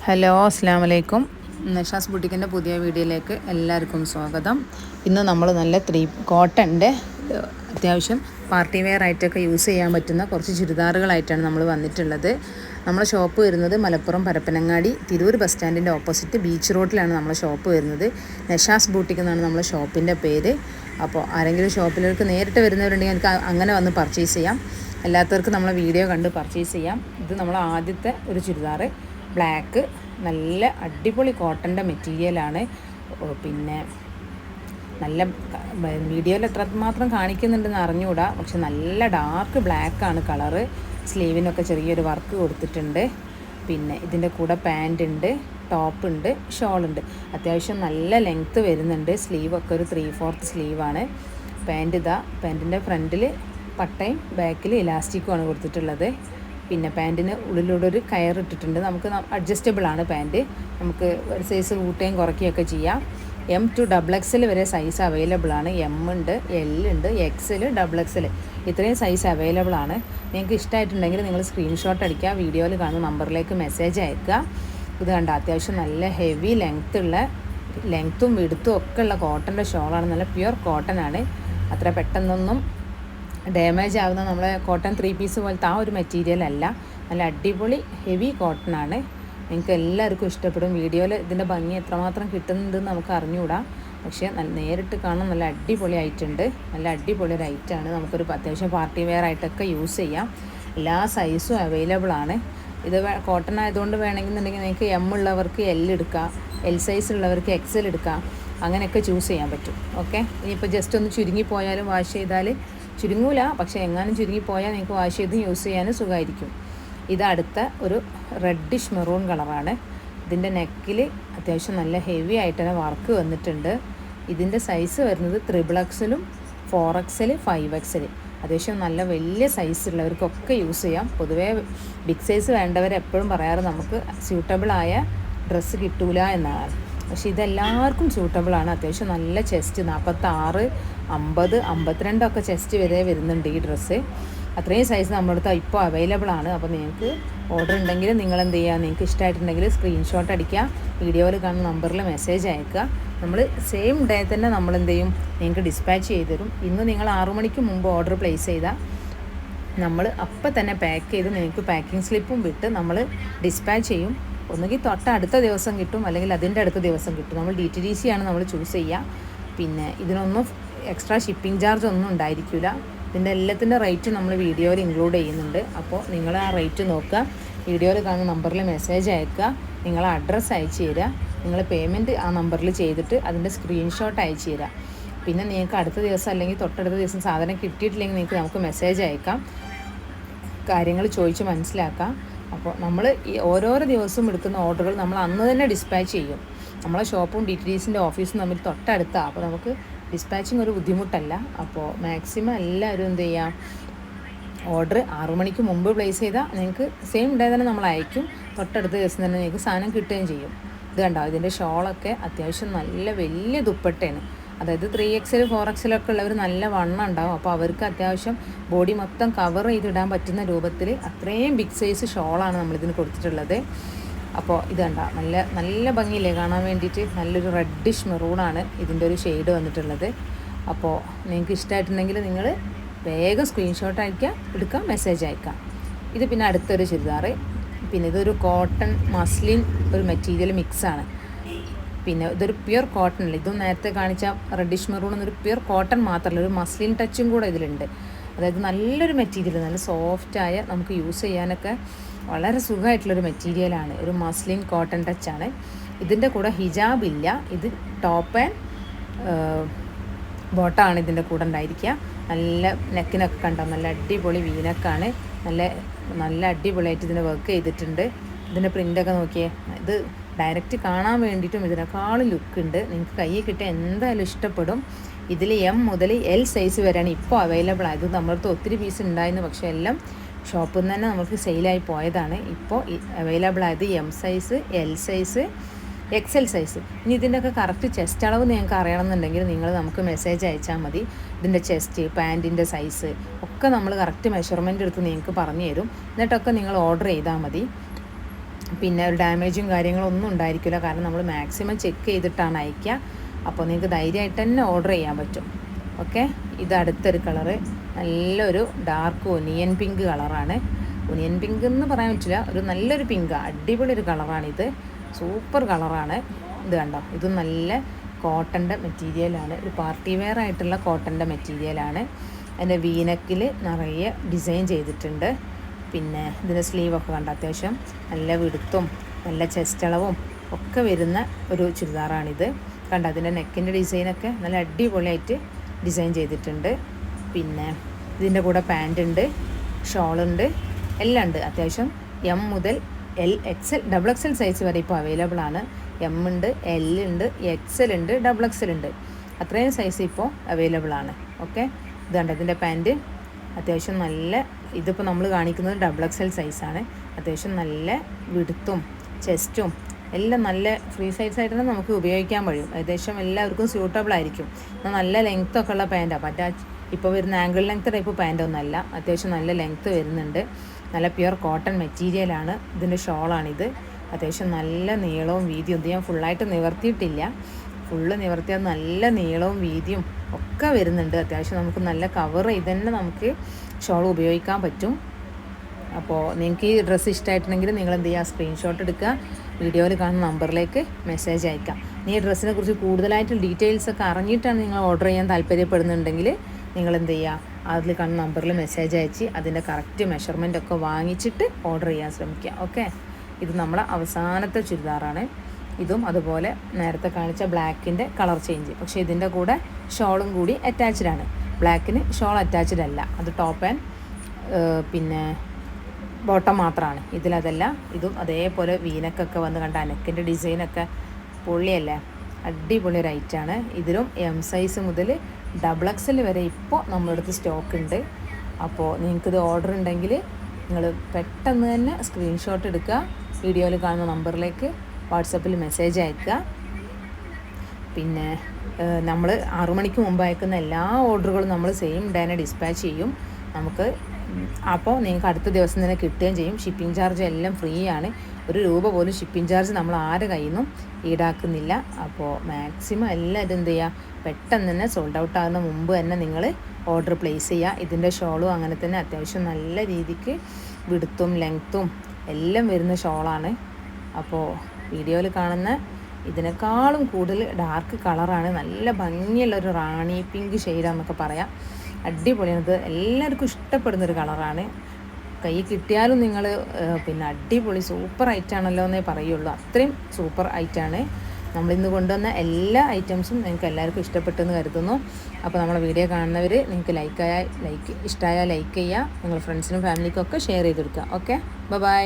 Hello, അസ്സാം വലൈക്കും. നഷാസ് ബുട്ടിക്കിൻ്റെ പുതിയ വീഡിയോയിലേക്ക് എല്ലാവർക്കും സ്വാഗതം. ഇന്ന് നമ്മൾ നല്ല കോട്ടൻ്റെ അത്യാവശ്യം പാർട്ടി വെയർ ആയിട്ടൊക്കെ യൂസ് ചെയ്യാൻ പറ്റുന്ന കുറച്ച് ചുരിദാറുകളായിട്ടാണ് നമ്മൾ വന്നിട്ടുള്ളത്. നമ്മളെ ഷോപ്പ് വരുന്നത് മലപ്പുറം പരപ്പനങ്ങാടി തിരൂർ ബസ് സ്റ്റാൻഡിൻ്റെ ഓപ്പോസിറ്റ് ബീച്ച് റോഡിലാണ് നമ്മളെ ഷോപ്പ് വരുന്നത്. നഷാസ് ബുട്ടിക്ക് എന്നാണ് നമ്മളെ ഷോപ്പിൻ്റെ പേര്. അപ്പോൾ ആരെങ്കിലും ഷോപ്പിലേക്ക് നേരിട്ട് വരുന്നവരുണ്ടെങ്കിൽ എനിക്ക് അങ്ങനെ വന്ന് പർച്ചേസ് ചെയ്യാം. അല്ലാത്തവർക്ക് നമ്മളെ വീഡിയോ കണ്ട് പർച്ചേസ് ചെയ്യാം. ഇത് നമ്മളെ ആദ്യത്തെ ഒരു ചുരിദാർ ബ്ലാക്ക്, നല്ല അടിപൊളി കോട്ടൻ്റെ മെറ്റീരിയലാണ്. പിന്നെ നല്ല വീഡിയോയിൽ എത്രമാത്രം കാണിക്കുന്നുണ്ടെന്ന് അറിഞ്ഞുകൂടാ, പക്ഷെ നല്ല ഡാർക്ക് ബ്ലാക്കാണ് കളറ്. സ്ലീവിനൊക്കെ ചെറിയൊരു വർക്ക് കൊടുത്തിട്ടുണ്ട്. പിന്നെ ഇതിൻ്റെ കൂടെ പാൻ്റ് ഉണ്ട്, ടോപ്പ് ഉണ്ട്, ഷോളുണ്ട്. അത്യാവശ്യം നല്ല ലെങ്ത്ത് വരുന്നുണ്ട്. സ്ലീവൊക്കെ ഒരു 3/4 സ്ലീവാണ്. പാൻറ്റിൻ്റെ ഫ്രണ്ടിൽ പട്ടയും ബാക്കിൽ ഇലാസ്റ്റിക്കുമാണ് കൊടുത്തിട്ടുള്ളത്. പിന്നെ പാൻറ്റിന് ഉള്ളിലൂടെ ഒരു കയറിട്ടിട്ടുണ്ട്. നമുക്ക് അഡ്ജസ്റ്റബിൾ ആണ് പാൻറ്റ്. നമുക്ക് ഒരു സൈസ് കൂട്ടുകയും കുറയ്ക്കുകയൊക്കെ ചെയ്യാം. M to XXL വരെ സൈസ് അവൈലബിൾ ആണ്. M ഉണ്ട്, L ഉണ്ട്, XL, XXL ഇത്രയും സൈസ് അവൈലബിൾ ആണ്. നിങ്ങൾക്ക് ഇഷ്ടമായിട്ടുണ്ടെങ്കിൽ നിങ്ങൾ സ്ക്രീൻഷോട്ട് അടിക്കുക, വീഡിയോയിൽ കാണുന്ന നമ്പറിലേക്ക് മെസ്സേജ് അയക്കുക. ഇത് കണ്ട അത്യാവശ്യം നല്ല ഹെവി ലെങ്ത്തും വിടുത്തും ഒക്കെ ഉള്ള കോട്ടൻ്റെ ഷോളാണ്. നല്ല പ്യുവർ കോട്ടൺ ആണ്. അത്ര പെട്ടെന്നൊന്നും ഡാമേജ് ആവുന്ന നമ്മളെ കോട്ടൺ 3 പീസ് പോലത്തെ ആ ഒരു മെറ്റീരിയൽ അല്ല. നല്ല അടിപൊളി ഹെവി കോട്ടൺ ആണ്. നിങ്ങൾക്ക് എല്ലാവർക്കും ഇഷ്ടപ്പെടും. വീഡിയോയിൽ ഇതിൻ്റെ ഭംഗി എത്രമാത്രം കിട്ടുന്നുണ്ടെന്ന് നമുക്ക് അറിഞ്ഞുകൂടാ, പക്ഷേ നേരിട്ട് കാണാൻ നല്ല അടിപൊളി ആയിട്ടുണ്ട്. നല്ല അടിപൊളി ഒരു ഐറ്റാണ്. നമുക്കൊരു അത്യാവശ്യം പാർട്ടി വെയർ ആയിട്ടൊക്കെ യൂസ് ചെയ്യാം. എല്ലാ സൈസും അവൈലബിൾ ആണ്. ഇത് കോട്ടൺ ആയതുകൊണ്ട് വേണമെന്നുണ്ടെങ്കിൽ നിങ്ങൾക്ക് M ഉള്ളവർക്ക് L എടുക്കാം, L സൈസ് ഉള്ളവർക്ക് XL എടുക്കാം. അങ്ങനെയൊക്കെ ചൂസ് ചെയ്യാൻ പറ്റും. ഓക്കെ, ഇനിയിപ്പോൾ ജസ്റ്റ് ഒന്ന് ചുരുങ്ങിപ്പോയാലും വാഷ് ചെയ്താൽ ചുരുങ്ങൂല, പക്ഷേ എങ്ങാനും ചുരുങ്ങിപ്പോയാൽ നിങ്ങൾക്ക് വാഷ് ചെയ്ത് യൂസ് ചെയ്യാനും സുഖമായിരിക്കും. ഇത് അടുത്ത ഒരു റെഡിഷ് മെറൂൺ കളറാണ്. ഇതിൻ്റെ നെക്കിൽ അത്യാവശ്യം നല്ല ഹെവി ആയിട്ട് തന്നെ വർക്ക് വന്നിട്ടുണ്ട്. ഇതിൻ്റെ സൈസ് വരുന്നത് 3XL, 4XL, 5XL. അത്യാവശ്യം നല്ല വലിയ സൈസ് ഉള്ളവർക്കൊക്കെ യൂസ് ചെയ്യാം. പൊതുവേ ബിഗ് സൈസ് വേണ്ടവരെപ്പോഴും പറയാറ് നമുക്ക് സ്യൂട്ടബിളായ ഡ്രസ്സ് കിട്ടൂല എന്നാണ്. പക്ഷേ ഇതെല്ലാവർക്കും സ്യൂട്ടബിളാണ്. അത്യാവശ്യം നല്ല ചെസ്റ്റ് 46, 50, 52 ഒക്കെ ചെസ്റ്റ് വരെ വരുന്നുണ്ട് ഈ ഡ്രസ്സ്. അത്രയും സൈസ് നമ്മുടെ അടുത്ത് ഇപ്പോൾ അവൈലബിൾ ആണ്. അപ്പോൾ നിങ്ങൾക്ക് ഓർഡർ ഉണ്ടെങ്കിൽ നിങ്ങൾ എന്ത് ചെയ്യുക, നിങ്ങൾക്ക് ഇഷ്ടമായിട്ടുണ്ടെങ്കിൽ സ്ക്രീൻഷോട്ട് അടിക്കുക, വീഡിയോയിൽ കാണുന്ന നമ്പറിൽ മെസ്സേജ് അയക്കുക. നമ്മൾ സെയിം ഡേ തന്നെ നമ്മൾ എന്ത് ചെയ്യും, നിങ്ങൾക്ക് ഡിസ്പാച്ച് ചെയ്ത് തരും. ഇന്ന് നിങ്ങൾ 6 മണിക്ക് മുമ്പ് ഓർഡർ പ്ലേസ് ചെയ്താൽ നമ്മൾ അപ്പം തന്നെ പാക്ക് ചെയ്ത് നിങ്ങൾക്ക് പാക്കിംഗ് സ്ലിപ്പും വിട്ട് നമ്മൾ ഡിസ്പാച്ച് ചെയ്യും. ഒന്നുകിൽ അടുത്ത ദിവസം കിട്ടും, അല്ലെങ്കിൽ അതിൻ്റെ അടുത്ത ദിവസം കിട്ടും. നമ്മൾ DTDC ആണ് നമ്മൾ ചൂസ് ചെയ്യുക. പിന്നെ ഇതിനൊന്നും എക്സ്ട്രാ ഷിപ്പിംഗ് ചാർജ് ഒന്നും ഉണ്ടായിരിക്കില്ല. ഇതിൻ്റെ എല്ലാത്തിൻ്റെ റേറ്റ് നമ്മൾ വീഡിയോയിൽ ഇൻക്ലൂഡ് ചെയ്യുന്നുണ്ട്. അപ്പോൾ നിങ്ങൾ ആ റേറ്റ് നോക്കുക, വീഡിയോയിൽ കാണുന്ന നമ്പറിൽ മെസ്സേജ് അയക്കുക, നിങ്ങളെ അഡ്രസ്സ് അയച്ചു തരിക, നിങ്ങൾ പേയ്മെൻറ്റ് ആ നമ്പറിൽ ചെയ്തിട്ട് അതിൻ്റെ സ്ക്രീൻഷോട്ട് അയച്ചു തരിക. പിന്നെ നിങ്ങൾക്ക് അടുത്ത ദിവസം അല്ലെങ്കിൽ തൊട്ടടുത്ത ദിവസം സാധനം കിട്ടിയിട്ടില്ലെങ്കിൽ നിങ്ങൾക്ക് നമുക്ക് മെസ്സേജ് അയക്കാം, കാര്യങ്ങൾ ചോദിച്ച് മനസ്സിലാക്കാം. അപ്പോൾ നമ്മൾ ഈ ഓരോരോ ദിവസവും എടുക്കുന്ന ഓർഡറുകൾ നമ്മൾ അന്ന് തന്നെ ഡിസ്പാച്ച് ചെയ്യും. നമ്മളെ ഷോപ്പും DTDCൻ്റെ ഓഫീസും തമ്മിൽ തൊട്ടടുത്താണ്. അപ്പോൾ നമുക്ക് ഡിസ്പാച്ചിങ് ഒരു ബുദ്ധിമുട്ടല്ല. അപ്പോൾ മാക്സിമം എല്ലാവരും എന്ത് ചെയ്യുക, ഓർഡർ 6 മണിക്ക് മുമ്പ് പ്ലേസ് ചെയ്താൽ നിങ്ങൾക്ക് സെയിം ഡേ തന്നെ നമ്മൾ അയക്കും. തൊട്ടടുത്ത ദിവസം തന്നെ നിങ്ങൾക്ക് സാധനം കിട്ടുകയും ചെയ്യും. ഇത് കണ്ടോ, ഇതിൻ്റെ ഷോളൊക്കെ അത്യാവശ്യം നല്ല വലിയ ദുപ്പട്ടയാണ്. അതായത് 3XL, 4XL ഒക്കെ ഉള്ളവർ നല്ല വണ്ണം ഉണ്ടാവും. അപ്പോൾ അവർക്ക് അത്യാവശ്യം ബോഡി മൊത്തം കവർ ചെയ്തിടാൻ പറ്റുന്ന രൂപത്തിൽ അത്രയും ബിഗ് സൈസ് ഷോളാണ് നമ്മളിതിന് കൊടുത്തിട്ടുള്ളത്. അപ്പോൾ ഇത് കണ്ട നല്ല നല്ല ഭംഗിയില്ലേ കാണാൻ വേണ്ടിയിട്ട്. നല്ലൊരു റെഡിഷ് മെറൂണാണ് ഇതിൻ്റെ ഒരു ഷെയ്ഡ് വന്നിട്ടുള്ളത്. അപ്പോൾ നിങ്ങൾക്ക് ഇഷ്ടമായിട്ടുണ്ടെങ്കിൽ നിങ്ങൾ വേഗം സ്ക്രീൻഷോട്ട് എടുക്കാം, മെസ്സേജ് അയക്കാം. ഇത് പിന്നെ അടുത്തൊരു ചുരിദാർ. പിന്നെ ഇതൊരു കോട്ടൺ മസ്ലിൻ ഒരു മെറ്റീരിയൽ മിക്സാണ്. പിന്നെ ഇതൊരു പ്യുർ കോട്ടൺ അല്ല, ഇതും നേരത്തെ കാണിച്ച റെഡിഷ് മെറൂൺ എന്നൊരു പ്യുർ കോട്ടൺ മാത്രമല്ല, ഒരു മസ്ലിൻ ടച്ചും കൂടെ ഇതിലുണ്ട്. അതായത് നല്ലൊരു മെറ്റീരിയൽ, നല്ല സോഫ്റ്റായ നമുക്ക് യൂസ് ചെയ്യാനൊക്കെ വളരെ സുഖമായിട്ടുള്ളൊരു മെറ്റീരിയലാണ്. ഒരു മസ്ലിൻ കോട്ടൺ ടച്ചാണ്. ഇതിൻ്റെ കൂടെ ഹിജാബ് ഇല്ല. ഇത് ടോപ്പ് ആൻഡ് ബോട്ടമാണ് ഇതിൻ്റെ കൂടെ ഉണ്ടായിരിക്കുക. നല്ല നെക്കിനൊക്കെ കണ്ടോ, നല്ല അടിപൊളി വീനക്കാണ്. നല്ല നല്ല അടിപൊളിയായിട്ട് ഇതിനെ വർക്ക് ചെയ്തിട്ടുണ്ട്. ഇതിൻ്റെ പ്രിൻ്റൊക്കെ നോക്കിയേ, ഇത് ഡയറക്റ്റ് കാണാൻ വേണ്ടിയിട്ടും ഇതിനേക്കാളും ലുക്കുണ്ട്. നിങ്ങൾക്ക് കയ്യിൽ കിട്ടിയാൽ എന്തായാലും ഇഷ്ടപ്പെടും. ഇതിൽ M മുതൽ L സൈസ് വരെയാണ് ഇപ്പോൾ അവൈലബിൾ ആയത്. നമ്മളടുത്ത് ഒത്തിരി പീസ് ഉണ്ടായിരുന്നു, പക്ഷേ എല്ലാം ഷോപ്പിൽ നിന്ന് തന്നെ നമുക്ക് സെയിലായി പോയതാണ്. ഇപ്പോൾ അവൈലബിൾ ആയത് M size, L size, XL size. ഇനി ഇതിൻ്റെയൊക്കെ കറക്റ്റ് ചെസ്റ്റ് അളവ് നിങ്ങൾക്ക് അറിയണമെന്നുണ്ടെങ്കിൽ നിങ്ങൾ നമുക്ക് മെസ്സേജ് അയച്ചാൽ മതി. ഇതിൻ്റെ ചെസ്റ്റ്, പാൻറ്റിൻ്റെ സൈസ് ഒക്കെ നമ്മൾ കറക്റ്റ് മെഷർമെൻറ്റ് എടുത്ത് നിങ്ങൾക്ക് പറഞ്ഞു തരും. എന്നിട്ടൊക്കെ നിങ്ങൾ ഓർഡർ ചെയ്താൽ മതി. പിന്നെ ഒരു ഡാമേജും കാര്യങ്ങളൊന്നും ഉണ്ടായിരിക്കില്ല, കാരണം നമ്മൾ മാക്സിമം ചെക്ക് ചെയ്തിട്ടാണ് അയക്കുക. അപ്പോൾ നിങ്ങൾക്ക് ധൈര്യമായിട്ട് തന്നെ ഓർഡർ ചെയ്യാൻ പറ്റും. ഓക്കെ, ഇത് അടുത്തൊരു കളറ്, നല്ലൊരു ഡാർക്ക് ഒനിയൻ പിങ്ക് കളറാണ്. ഒനിയൻ പിങ്ക് എന്ന് പറയാൻ പറ്റില്ല, ഒരു നല്ലൊരു പിങ്ക്, അടിപൊളി ഒരു കളറാണിത്, സൂപ്പർ കളറാണ്. ഇത് കണ്ടോ, ഇത് നല്ല കോട്ടൻ്റെ മെറ്റീരിയലാണ്, ഒരു പാർട്ടി വെയർ ആയിട്ടുള്ള കോട്ടൻ്റെ മെറ്റീരിയലാണ്. അതിൻ്റെ വീനക്കിൽ നിറയെ ഡിസൈൻ ചെയ്തിട്ടുണ്ട്. പിന്നെ ഇതിൻ്റെ സ്ലീവൊക്കെ കണ്ട അത്യാവശ്യം നല്ല വിടുത്തും നല്ല ചെസ്റ്റ് അളവും ഒക്കെ വരുന്ന ഒരു ചുരിദാറാണിത്. കണ്ട അതിൻ്റെ നെക്കിൻ്റെ ഡിസൈനൊക്കെ നല്ല അടിപൊളിയായിട്ട് ഡിസൈൻ ചെയ്തിട്ടുണ്ട്. പിന്നെ ഇതിൻ്റെ കൂടെ പാൻ്റ് ഉണ്ട്, ഷോളുണ്ട്, എല്ലാം ഉണ്ട്. അത്യാവശ്യം എം മുതൽ L, XL, double XL size വരെ ഇപ്പോൾ അവൈലബിൾ ആണ്. എം ഉണ്ട്, എൽ ഉണ്ട്, എക്സൽ ഉണ്ട്, ഡബിൾ എക്സൽ ഉണ്ട്, അത്രയും സൈസ് ഇപ്പോൾ അവൈലബിൾ ആണ്. ഓക്കെ, ഇത് കണ്ട ഇതിൻ്റെ പാൻറ്റ് അത്യാവശ്യം നല്ല, ഇതിപ്പോൾ നമ്മൾ കാണിക്കുന്നത് ഡബിൾ എക്സൽ സൈസാണ്. അത്യാവശ്യം നല്ല വിടുത്തും ചെസ്റ്റും എല്ലാം നല്ല ഫ്രീ സൈസായിട്ട് തന്നെ നമുക്ക് ഉപയോഗിക്കാൻ കഴിയും. ഏകദേശം എല്ലാവർക്കും സ്യൂട്ടബിൾ ആയിരിക്കും. നല്ല ലെങ്ത്തൊക്കെ ഉള്ള പാൻറ്റാണ്, മറ്റേ ഇപ്പോൾ വരുന്ന ആംഗിൾ ലെങ്ത്ത് ടൈപ്പ് പാൻറ്റൊന്നുമല്ല, അത്യാവശ്യം നല്ല ലെങ്ത്ത് വരുന്നുണ്ട്. നല്ല പ്യുവർ കോട്ടൺ മെറ്റീരിയലാണ്. ഇതിൻ്റെ ഷോളാണിത്. അത്യാവശ്യം നല്ല നീളവും വീതിയും, ഇത് ഞാൻ ഫുള്ളായിട്ട് നിവർത്തിയിട്ടില്ല, ഫുള്ള് നിവർത്തിയാൽ നല്ല നീളവും വീതിയും ഒക്കെ വരുന്നുണ്ട്. അത്യാവശ്യം നമുക്ക് നല്ല കവർ ചെയ്ത് തന്നെ നമുക്ക് ഷോൾ ഉപയോഗിക്കാൻ പറ്റും. അപ്പോൾ നിങ്ങൾക്ക് ഈ ഡ്രസ്സ് ഇഷ്ടമായിട്ടുണ്ടെങ്കിൽ നിങ്ങൾ എന്ത് ചെയ്യുക, സ്ക്രീൻഷോട്ട് എടുക്കുക, വീഡിയോയിൽ കാണുന്ന നമ്പറിലേക്ക് മെസ്സേജ് അയക്കാം. ഈ ഡ്രസ്സിനെ കുറിച്ച് കൂടുതലായിട്ട് ഡീറ്റെയിൽസ് ഒക്കെ അറിഞ്ഞിട്ടാണ് നിങ്ങൾ ഓർഡർ ചെയ്യാൻ താല്പര്യപ്പെടുന്നുണ്ടെങ്കിൽ നിങ്ങൾ എന്ത് ചെയ്യുക, അതിൽ കാണുന്ന നമ്പറിൽ മെസ്സേജ് അയച്ച് അതിൻ്റെ കറക്റ്റ് മെഷർമെൻ്റ് ഒക്കെ വാങ്ങിച്ചിട്ട് ഓർഡർ ചെയ്യാൻ ശ്രമിക്കുക. ഓക്കെ, ഇത് നമ്മളെ അവസാനത്തെ ചുരിദാറാണ്. ഇതും അതുപോലെ നേരത്തെ കാണിച്ച ബ്ലാക്കിൻ്റെ കളർ ചേഞ്ച്, പക്ഷേ ഇതിൻ്റെ കൂടെ ഷോളും കൂടി അറ്റാച്ച്ഡ് ആണ്. ബ്ലാക്കിന് ഷോൾ അറ്റാച്ച്ഡ് അല്ല, അത് ടോപ്പ് ആൻഡ് പിന്നെ ബോട്ടം മാത്രമാണ്. ഇതിലതല്ല, ഇതും അതേപോലെ വീനക്കൊക്കെ വന്ന് കണ്ട നെക്കിൻ്റെ ഡിസൈനൊക്കെ പൊള്ളിയല്ലേ, അടിപൊളി ഒരു ഐറ്റാണ്. ഇതിലും എം സൈസ് മുതൽ ഡബിൾ എക്സൽ വരെ ഇപ്പോൾ നമ്മുടെ അടുത്ത് സ്റ്റോക്ക് ഉണ്ട്. അപ്പോൾ നിങ്ങൾക്കിത് ഓർഡർ ഉണ്ടെങ്കിൽ നിങ്ങൾ പെട്ടെന്ന് തന്നെ സ്ക്രീൻഷോട്ട് എടുക്കുക, വീഡിയോയിൽ കാണുന്ന നമ്പറിലേക്ക് വാട്സപ്പിൽ മെസ്സേജ് അയക്കുക. പിന്നെ നമ്മൾ 6 മണിക്ക് മുമ്പ് അയക്കുന്ന എല്ലാ ഓർഡറുകളും നമ്മൾ സെയിം ഡേനെ ഡിസ്പാച്ച് ചെയ്യും നമുക്ക്. അപ്പോൾ നിങ്ങൾക്ക് അടുത്ത ദിവസം തന്നെ കിട്ടുകയും ചെയ്യും. ഷിപ്പിംഗ് ചാർജ് എല്ലാം ഫ്രീ ആണ്, ₹1 പോലും ഷിപ്പിംഗ് ചാർജ് നമ്മൾ ആരുടെ കയ്യിൽ നിന്നും ഈടാക്കുന്നില്ല. അപ്പോൾ മാക്സിമം എല്ലാവരും എന്ത് ചെയ്യുക, പെട്ടെന്ന് തന്നെ സോൾഡ് ഔട്ട് ആകുന്ന മുമ്പ് തന്നെ നിങ്ങൾ ഓർഡർ പ്ലേസ് ചെയ്യുക. ഇതിൻ്റെ ഷോളും അങ്ങനെ തന്നെ അത്യാവശ്യം നല്ല രീതിക്ക് വിടുത്തും ലെങ്ത്തും എല്ലാം വരുന്ന ഷോളാണ്. അപ്പോൾ വീഡിയോയിൽ കാണുന്ന ഇതിനേക്കാളും കൂടുതൽ ഡാർക്ക് കളറാണ്, നല്ല ഭംഗിയുള്ളൊരു റാണി പിങ്ക് ഷെയ്ഡാന്നൊക്കെ പറയാം. അടിപൊളിയാണ്, ഇത് എല്ലാവർക്കും ഇഷ്ടപ്പെടുന്നൊരു കളറാണ്. കൈ കിട്ടിയാലും നിങ്ങൾ പിന്നെ അടിപൊളി സൂപ്പർ ഐറ്റാണല്ലോ എന്നേ പറയുള്ളൂ, അത്രയും സൂപ്പർ ഐറ്റാണ്. നമ്മളിന്ന് കൊണ്ടുവന്ന എല്ലാ ഐറ്റംസും നിങ്ങൾക്ക് എല്ലാവർക്കും ഇഷ്ടപ്പെട്ടെന്ന് കരുതുന്നു. അപ്പോൾ നമ്മളെ വീഡിയോ കാണുന്നവർ നിങ്ങൾക്ക് ഇഷ്ടമായാൽ ലൈക്ക് ചെയ്യുക, നിങ്ങൾ ഫ്രണ്ട്സിനും ഫാമിലിക്കും ഒക്കെ ഷെയർ ചെയ്ത് കൊടുക്കുക. Okay, by.